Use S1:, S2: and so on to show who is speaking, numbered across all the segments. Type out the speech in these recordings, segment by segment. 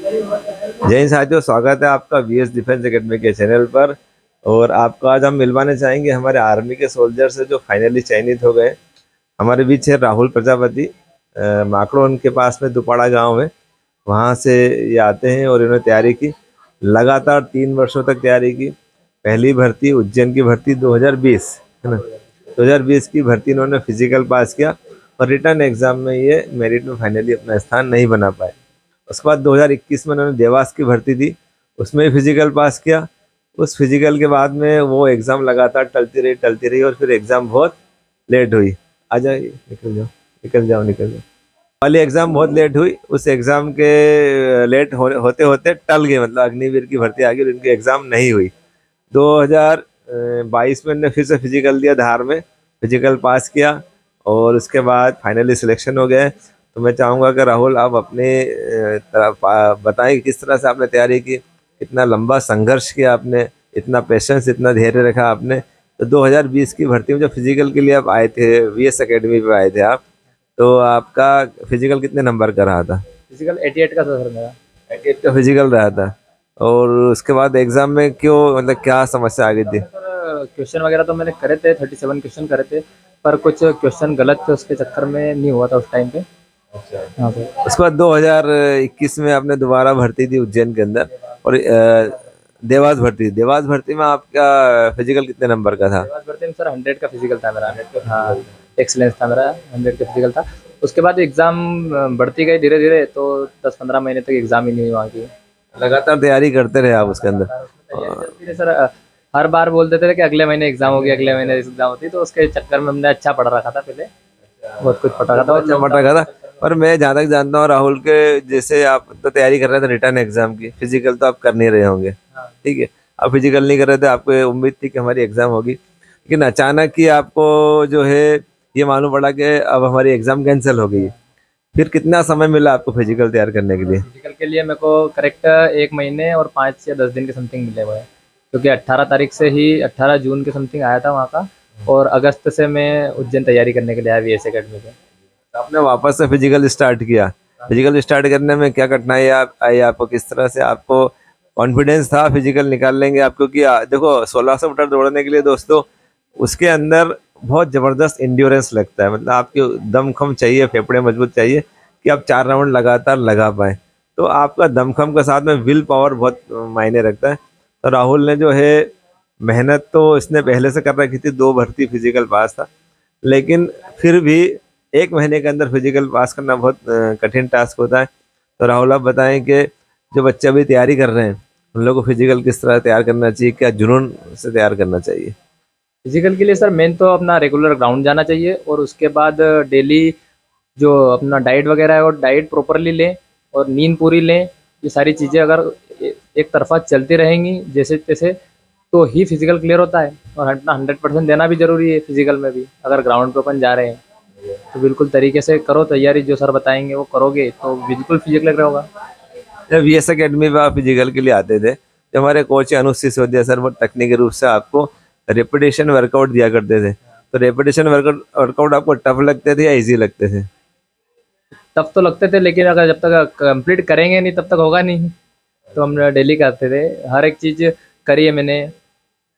S1: जय हिंद साथियों, स्वागत है आपका वीएस डिफेंस एकेडमी के चैनल पर। और आपको आज हम मिलवाने चाहेंगे हमारे आर्मी के सोल्जर से जो फाइनली चयनित हो गए। हमारे बीच है राहुल प्रजापति। माकड़ो उनके पास में दुपाड़ा गांव है, वहाँ से ये आते हैं और इन्होंने तैयारी की। लगातार 3 वर्षों तक तैयारी की। पहली भर्ती उज्जैन की भर्ती 2020 है ना, 2020 की भर्ती इन्होंने फिजिकल पास किया और रिटर्न एग्जाम में ये मेरिट में फाइनली अपना स्थान नहीं बना पाए। उसके बाद 2021 में उन्होंने देवास की भर्ती दी, उसमें भी फिजिकल पास किया। उस फिजिकल के बाद में वो एग्ज़ाम लगातार टलती रही और फिर एग्ज़ाम बहुत लेट हुई। आ जाइए, निकल जाओ निकल जाओ निकल जाओ। वाली एग्ज़ाम बहुत लेट हुई। उस एग्ज़ाम के लेट होते होते टल गए, मतलब अग्निवीर की भर्ती आ गई और इनकी एग्ज़ाम नहीं हुई। 2022 में इन्होंने फिर से फिजिकल दिया धार में, फिजिकल पास किया और उसके बाद फाइनली सिलेक्शन हो गए। तो मैं चाहूँगा कि राहुल आप अपने तरफ बताएं कि किस तरह से आपने तैयारी की, कितना लंबा संघर्ष किया आपने, इतना पेशेंस, इतना धैर्य रखा आपने। तो 2020 की भर्ती में जो फिजिकल के लिए आप आए थे, वीएस एकेडमी पे आए थे आप, तो आपका फिजिकल कितने नंबर का रहा था?
S2: फिजिकल 88 का था सर मेरा।
S1: 88 का फिजिकल रहा था। और उसके बाद एग्जाम में क्यों, मतलब क्या समस्या आ गई थी?
S2: सर क्वेश्चन वगैरह तो मैंने करे थे, 37 क्वेश्चन करे थे, पर कुछ क्वेश्चन गलत थे, उसके चक्कर में नहीं हुआ था उस टाइम पे। हाँ सर।
S1: उसके बाद 2021 में आपने दोबारा भर्ती दी उज्जैन के अंदर और देवास भर्ती में आपका फिजिकल कितने नंबर का था?
S2: बाद भर्ती में सर 100 का फिजिकल था मेरा। हाँ, एक्सलेंस था मेरा, 100 का फिजिकल था। उसके बाद एग्ज़ाम बढ़ती गई धीरे धीरे, तो 10-15 महीने तक एग्ज़ाम ही नहीं हुई वहाँ की।
S1: लगातार तैयारी करते रहे आप उसके अंदर?
S2: तैयारी चलती रही सर। हर बार बोल देते थे कि अगले महीने एग्ज़ाम होगी, अगले महीने एग्ज़ाम होती, तो उसके चक्कर में हमने अच्छा पढ़ रखा था पहले, बहुत कुछ पढ़ रखा था।
S1: अच्छा मट रखा था। पर मैं जहाँ तक जानता हूँ राहुल के, जैसे आप तो तैयारी कर रहे थे रिटर्न एग्जाम की, फिजिकल तो आप कर नहीं रहे होंगे, ठीक है। आप फिजिकल नहीं कर रहे थे, आपको उम्मीद थी कि हमारी एग्जाम होगी, लेकिन अचानक ही आपको जो है ये मालूम पड़ा कि अब हमारी एग्जाम कैंसिल हो गई है। फिर कितना समय मिला आपको फिजिकल तैयार करने के लिए?
S2: फिजिकल के लिए मेरे को करेक्ट 1 महीने और 5 या 10 दिन के समथिंग मिले हुए हैं, क्योंकि 18 तारीख से ही 18 जून के समथिंग आया था वहाँ का, और अगस्त से मैं उज्जैन तैयारी करने के लिए आया वीएस एकेडमी पे।
S1: आपने वापस से फिजिकल स्टार्ट किया। फिजिकल स्टार्ट करने में क्या कठिनाई आई आपको, किस तरह से आपको कॉन्फिडेंस था फिजिकल निकाल लेंगे आप? क्योंकि देखो 1600 मीटर दौड़ने के लिए दोस्तों, उसके अंदर बहुत ज़बरदस्त इंड्योरेंस लगता है, मतलब आपके दमखम चाहिए, फेफड़े मजबूत चाहिए कि आप 4 राउंड लगातार लगा पाए। तो आपका दमखम के साथ में विल पावर बहुत मायने रखता है। तो राहुल ने जो है मेहनत तो इसने पहले से कर रखी थी, 2 भर्ती फिजिकल पास था, लेकिन फिर भी 1 महीने के अंदर फिजिकल पास करना बहुत कठिन टास्क होता है। तो राहुल आप बताएं कि जो बच्चे अभी तैयारी कर रहे हैं उन लोगों को फिजिकल किस तरह तैयार करना चाहिए, क्या जुनून से तैयार करना चाहिए?
S2: फिजिकल के लिए सर मेन तो अपना रेगुलर ग्राउंड जाना चाहिए, और उसके बाद डेली जो अपना डाइट वगैरह है वो डाइट प्रॉपरली लें, और नींद पूरी लें। ये सारी चीज़ें अगर एक तरफा चलती रहेंगी जैसे तैसे, तो ही फिजिकल क्लियर होता है। और अपना 100% देना भी ज़रूरी है फिजिकल में भी। अगर ग्राउंड पे अपन जा रहे हैं तो बिल्कुल तरीके से करो तैयारी, जो सर बताएंगे वो करोगे तो बिल्कुल फिजिकल क्लियर होगा।
S1: जब वीएस एकेडमी पे आप फिजिकल के लिए आते थे, जो हमारे कोच अनुज सिसोदिया सर, वो तकनीकी रूप से आपको रेपिटेशन वर्कआउट दिया करते थे। तो रेपिटेशन वर्कआउट आपको टफ लगते थे या इजी लगते थे?
S2: टफ तो लगते थे, लेकिन अगर जब तक कंप्लीट करेंगे नहीं तब तक होगा नहीं। तो हम डेली करते थे, हर एक चीज़ करी है मैंने।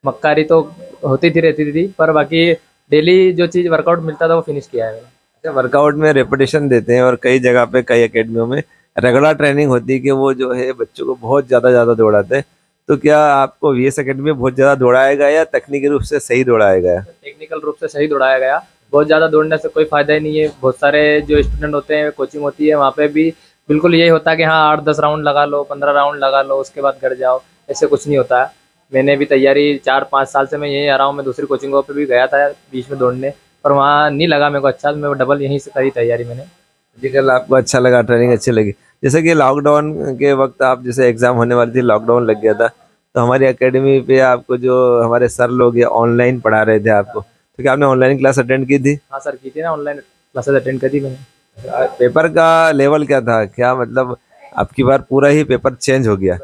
S2: मक्कारी तो होती थी रहती थी, पर बाकी डेली जो चीज़ वर्कआउट मिलता था वो फिनिश किया है मैंने।
S1: वर्कआउट में रेपिटेशन देते हैं और कई जगह पे, कई एकेडमियों में रेगुलर ट्रेनिंग होती है कि वो जो है बच्चों को बहुत ज़्यादा दौड़ाते हैं। तो क्या आपको वीएस एकेडमी में बहुत ज़्यादा दौड़ाया गया या तकनीकी रूप से सही दौड़ाया गया?
S2: टेक्निकल रूप से सही दौड़ाया गया। बहुत ज़्यादा दौड़ने से कोई फ़ायदा ही नहीं है। बहुत सारे जो स्टूडेंट होते हैं, कोचिंग होती है, वहाँ पे भी बिल्कुल यही होता है कि हाँ 8-10 राउंड लगा लो, 15 राउंड लगा लो, उसके बाद घर जाओ। ऐसे कुछ नहीं होता है। मैंने भी तैयारी 4-5 साल से मैं यहीं आ रहा हूँ। मैं दूसरी कोचिंगों पे भी गया था बीच में दौड़ने, पर वहाँ नहीं लगा मेरे को अच्छा, तो मैं डबल यहीं से करी तैयारी मैंने।
S1: फिजिकल आपको अच्छा लगा, ट्रेनिंग अच्छी लगी? जैसे कि लॉकडाउन के वक्त आप, जैसे एग्जाम होने वाली थी, लॉकडाउन लग गया था, तो हमारी एकेडमी पे आपको जो हमारे सर लोग ये ऑनलाइन पढ़ा रहे थे आपको, तो क्या आपने ऑनलाइन क्लास अटेंड की थी?
S2: हाँ सर, की थी ना, ऑनलाइन क्लासेस अटेंड करी मैंने।
S1: पेपर का लेवल क्या था, क्या मतलब आपकी बार पूरा ही पेपर चेंज हो गया?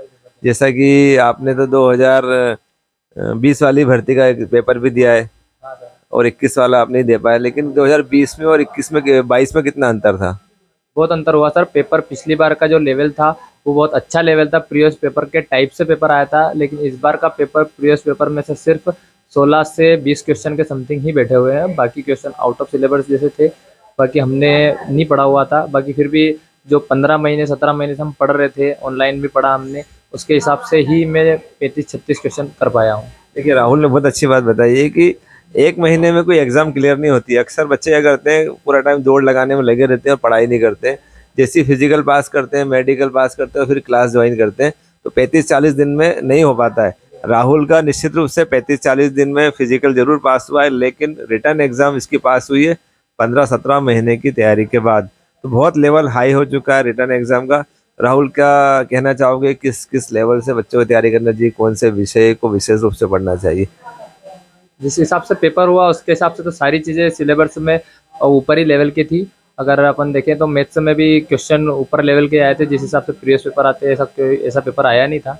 S1: जैसा कि आपने तो 2020 वाली भर्ती का एक पेपर भी दिया है
S2: हाँ सर।
S1: और 21 वाला आप नहीं दे पाए, लेकिन 2020 में और 21 में 22 में कितना अंतर था?
S2: बहुत अंतर हुआ सर। पेपर पिछली बार का जो लेवल था वो बहुत अच्छा लेवल था, प्रीवियस पेपर के टाइप से पेपर आया था, लेकिन इस बार का पेपर प्रीवियस पेपर में से सिर्फ 16 से 20 क्वेश्चन के समथिंग ही बैठे हुए हैं। बाकी क्वेश्चन आउट ऑफ सिलेबस जैसे थे, बाकी हमने नहीं पढ़ा हुआ था। बाकी फिर भी जो 15 महीने 17 महीने से हम पढ़ रहे थे, ऑनलाइन भी पढ़ा हमने, उसके हिसाब से ही मैं 35-36 क्वेश्चन कर पाया हूँ।
S1: देखिए राहुल ने बहुत अच्छी बात बताई है कि एक महीने में कोई एग्जाम क्लियर नहीं होती। अक्सर बच्चे क्या करते हैं, पूरा टाइम दौड़ लगाने में लगे रहते हैं और पढ़ाई नहीं करते। जैसे फिजिकल पास करते हैं, मेडिकल पास करते हैं और फिर क्लास ज्वाइन करते हैं, तो 35-40 दिन में नहीं हो पाता है। राहुल का निश्चित रूप से 35-40 दिन में फिजिकल जरूर पास हुआ है, लेकिन रिटर्न एग्जाम इसकी पास हुई है 15-17 महीने की तैयारी के बाद। तो बहुत लेवल हाई हो चुका है रिटर्न एग्जाम का। राहुल, क्या कहना चाहोगे, किस किस लेवल से बच्चों को तैयारी करना चाहिए, कौन से विषय को विशेष रूप से पढ़ना चाहिए?
S2: जिस हिसाब से पेपर हुआ उसके हिसाब से तो सारी चीज़ें सिलेबस में ऊपर ही लेवल की थी। अगर अपन देखें तो मैथ्स में भी क्वेश्चन ऊपर लेवल के आए थे, जिस हिसाब से प्रीवियस पेपर आते हैं ऐसा पेपर आया नहीं था।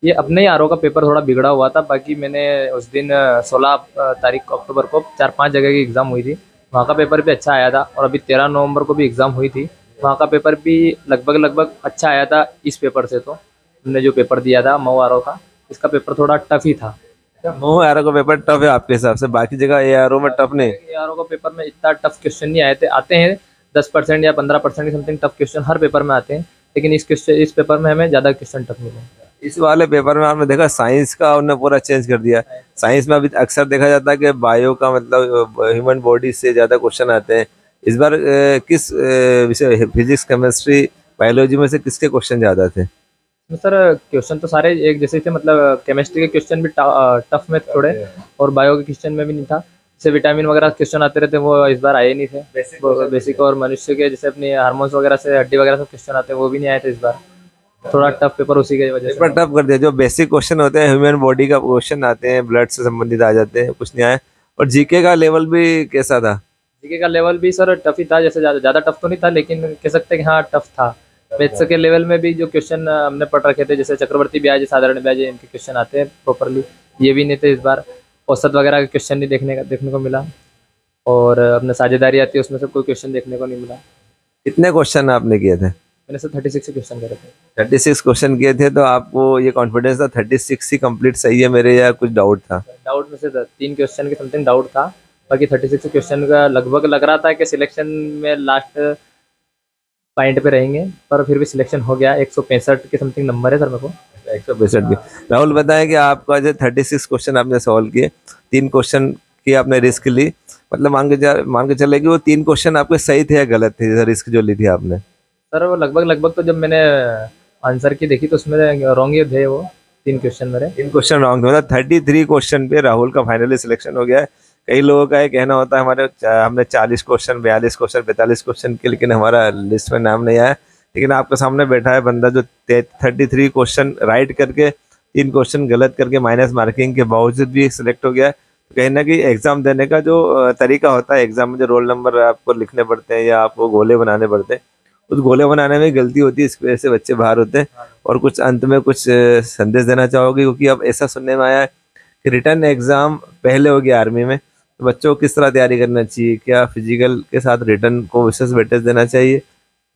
S2: ये अपने ही आरओ का पेपर थोड़ा बिगड़ा हुआ था। बाकी मैंने उस दिन 16 तारीख अक्टूबर को 4-5 जगह की एग्ज़ाम हुई थी, वहाँ का पेपर भी अच्छा आया था। और अभी 13 नवंबर को भी एग्ज़ाम हुई थी, वहाँ का पेपर भी लगभग अच्छा आया था। इस पेपर से तो हमने जो पेपर दिया था मऊ आरओ का, इसका पेपर थोड़ा टफ ही था।
S1: मोह एआरओ का पेपर टफ है आपके हिसाब से? बाकी जगह एआरओ में टफ नहीं?
S2: एआरओ का पेपर में इतना टफ क्वेश्चन नहीं आते हैं 10% या 15% की समथिंग टफ क्वेश्चन हर पेपर में आते हैं, लेकिन इस पेपर में हमें ज़्यादा क्वेश्चन टफ मिले।
S1: इस वाले पेपर में आपने देखा साइंस का उन्होंने पूरा चेंज कर दिया। साइंस में अभी अक्सर देखा जाता है कि बायो का मतलब ह्यूमन बॉडी से ज्यादा क्वेश्चन आते हैं। इस बार किस विषय, फिजिक्स, केमिस्ट्री, बायोलॉजी में से किसके क्वेश्चन ज्यादा थे?
S2: सर क्वेश्चन तो सारे एक जैसे थे, मतलब केमिस्ट्री के क्वेश्चन भी टफ में थोड़े, और बायो के क्वेश्चन में भी नहीं था। जैसे विटामिन वगैरह क्वेश्चन आते रहते, वो इस बार आए नहीं थे। बेसिक और मनुष्य के जैसे अपने हार्मोन्स वगैरह से, हड्डी वगैरह से क्वेश्चन आते हैं, वो भी नहीं आए थे इस बार। थोड़ा टफ पेपर उसी की वजह
S1: पेपर
S2: से।
S1: टफ कर दिया। जो बेसिक क्वेश्चन होते हैं, ह्यूमन बॉडी का क्वेश्चन आते हैं, ब्लड से संबंधित आ जाते हैं, कुछ नहीं आया। और जीके का लेवल भी कैसा था?
S2: जीके का लेवल भी सर टफ ही था, जैसे ज़्यादा टफ तो नहीं था, लेकिन कह सकते हैं कि हाँ टफ था। मैथ्स के लेवल में भी जो क्वेश्चन हमने पढ़ रखे थे, जैसे चक्रवर्ती ब्याज, साधारण ब्याज, इनके क्वेश्चन आते हैं प्रॉपरली, ये भी नहीं थे इस बार। औसत वगैरह के क्वेश्चन नहीं देखने को मिला, और अपने साझेदारी आती है उसमें से कोई क्वेश्चन देखने को नहीं मिला।
S1: कितने क्वेश्चन आपने किए थे?
S2: मैंने सर 36 क्वेश्चन करे थे।
S1: 36 क्वेश्चन किए थे, तो आपको ये कॉन्फिडेंस था 36 ही कंप्लीट सही है मेरे, या कुछ डाउट था?
S2: डाउट में से 3 क्वेश्चन के समथिंग डाउट था। बाकी 36 क्वेश्चन का लगभग लग रहा था कि सिलेक्शन में लास्ट पॉइंट पे रहेंगे, पर फिर भी सिलेक्शन हो गया। 165 के समथिंग नंबर है सर मेरे को।
S1: 165 की। राहुल बताएं कि आपका जो 36 क्वेश्चन आपने सॉल्व किए, 3 क्वेश्चन की आपने रिस्क ली, मतलब मान के चले कि वो 3 क्वेश्चन आपके सही थे या गलत थे, जैसे रिस्क जो ली थी आपने?
S2: सर वो लगभग तो जब मैंने आंसर की देखी तो उसमें रॉन्ग ही थे वो 3 क्वेश्चन मेरे।
S1: 3 क्वेश्चन रॉन्ग थे, मतलब 33 क्वेश्चन पे राहुल का फाइनली सिलेक्शन हो गया है। कई लोगों का ये कहना होता है हमने 40 क्वेश्चन, 42 क्वेश्चन, 45 क्वेश्चन के, लेकिन हमारा लिस्ट में नाम नहीं आया। लेकिन आपके सामने बैठा है बंदा जो 33 क्वेश्चन राइट करके 3 क्वेश्चन गलत करके माइनस मार्किंग के बावजूद भी सिलेक्ट हो गया। तो कहीं ना कहीं एग्जाम देने का जो तरीका होता है, एग्जाम में जो रोल नंबर आपको लिखने पड़ते हैं या आपको गोले बनाने पड़ते हैं, उस गोले बनाने में गलती होती है, इस वजह से बच्चे बाहर होते हैं। और कुछ अंत में कुछ संदेश देना चाहोगे, क्योंकि अब ऐसा सुनने में आया है कि रिटर्न एग्जाम पहले हो गया आर्मी में, तो बच्चों को किस तरह तैयारी करना चाहिए? क्या फिजिकल के साथ रिटर्न को विशेष वेटेज देना चाहिए,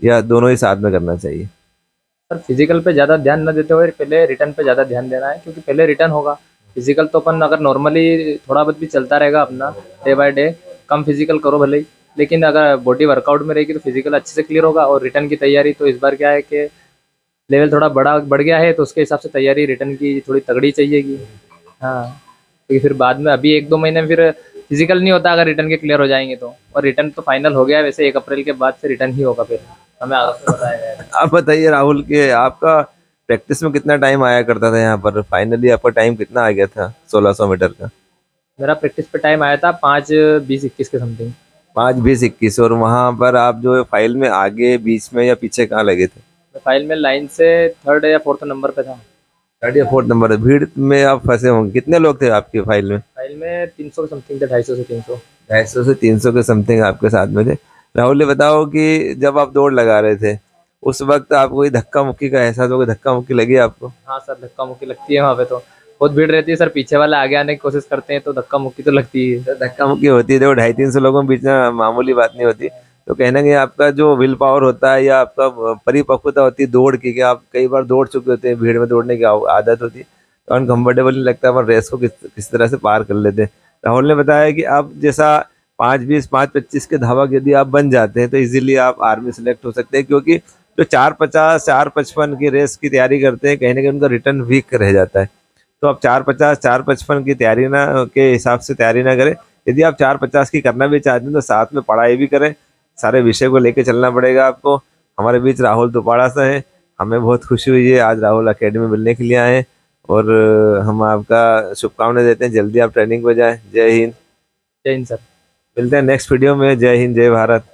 S1: या दोनों ही साथ में करना चाहिए?
S2: सर फिजिकल पे ज़्यादा ध्यान न देते हुए पहले रिटर्न पे ज़्यादा ध्यान देना है, क्योंकि पहले रिटर्न होगा। फिजिकल तो अपन अगर नॉर्मली थोड़ा बहुत भी चलता रहेगा अपना day by day, come physical करो भले ही, लेकिन अगर बॉडी वर्कआउट में रहेगी तो फिजिकल अच्छे से क्लियर होगा। और रिटर्न की तैयारी तो इस बार क्या है कि लेवल थोड़ा बढ़ गया है, तो उसके हिसाब से तैयारी रिटर्न की थोड़ी तगड़ी चाहिएगी। हाँ, क्योंकि फिर बाद में अभी 1-2 महीने में फिर फिजिकल नहीं होता अगर रिटर्न के क्लियर हो जाएंगे तो। और रिटर्न तो फाइनल हो गया है वैसे, 1 अप्रैल के बाद से रिटर्न ही होगा, फिर हमें आगे से बताया गया है।
S1: आप बताइए राहुल, के आपका प्रैक्टिस में कितना टाइम आया करता था यहाँ पर? फाइनली आपका टाइम कितना आ गया था 1600 मीटर का?
S2: मेरा प्रैक्टिस पे टाइम आया था 5:20-21 के समथिंग।
S1: 5:20-21। और वहाँ पर आप जो फाइल में आगे, बीच में या पीछे कहाँ लगे थे?
S2: मैं फाइल में लाइन से 3rd या 4th नंबर पे था।
S1: 3rd या 4th नंबर? भीड़ में आप फंसे होंगे। कितने लोग थे आपकी फाइल में?
S2: फाइल में 300 के समथिंग थे, 250 से 300।
S1: 250 से 300 के समथिंग आपके साथ में थे। राहुल, ये बताओ कि जब आप दौड़ लगा रहे थे, उस वक्त आपको कोई धक्का मुक्की का एहसास हो? धक्का मुक्की लगी आपको?
S2: हाँ सर, धक्का मुक्की लगती है वहाँ पे, तो बहुत भीड़ रहती है सर, पीछे वाले आगे आने की कोशिश करते हैं तो धक्का मुक्की तो लगती है।
S1: धक्का मुक्की होती है, देखो 250-300 लोगों के बीच में मामूली बात नहीं होती। तो कहीं ना कहीं आपका जो विल पावर होता है या आपका परिपक्वता होती है दौड़ की, कि आप कई बार दौड़ चुके होते हैं, भीड़ में दौड़ने की आदत होती है, तो अनकम्फर्टेबल नहीं लगता, अपन रेस को किस तरह से पार कर लेते हैं। राहुल ने बताया कि आप जैसा 5:20 5:25 के धावक यदि आप बन जाते हैं तो इजीली आप आर्मी सेलेक्ट हो सकते हैं, क्योंकि जो 4:50 4:55 की रेस की तैयारी करते हैं कहीं ना कहीं उनका रिटर्न वीक रह जाता है। तो आप 4:50 4:55 की तैयारी ना के हिसाब से तैयारी ना करें। यदि आप 4:50 की करना भी चाहते हैं तो साथ में पढ़ाई भी करें, सारे विषय को लेके चलना पड़ेगा आपको। हमारे बीच राहुल दुपाड़ा सा है, हमें बहुत खुशी हुई है आज राहुल अकेडमी मिलने के लिए आए हैं, और हम आपका शुभकामनाएं देते हैं, जल्दी आप ट्रेनिंग पे जाएं। जय हिंद।
S2: जय हिंद सर।
S1: मिलते हैं नेक्स्ट वीडियो में। जय हिंद, जय भारत।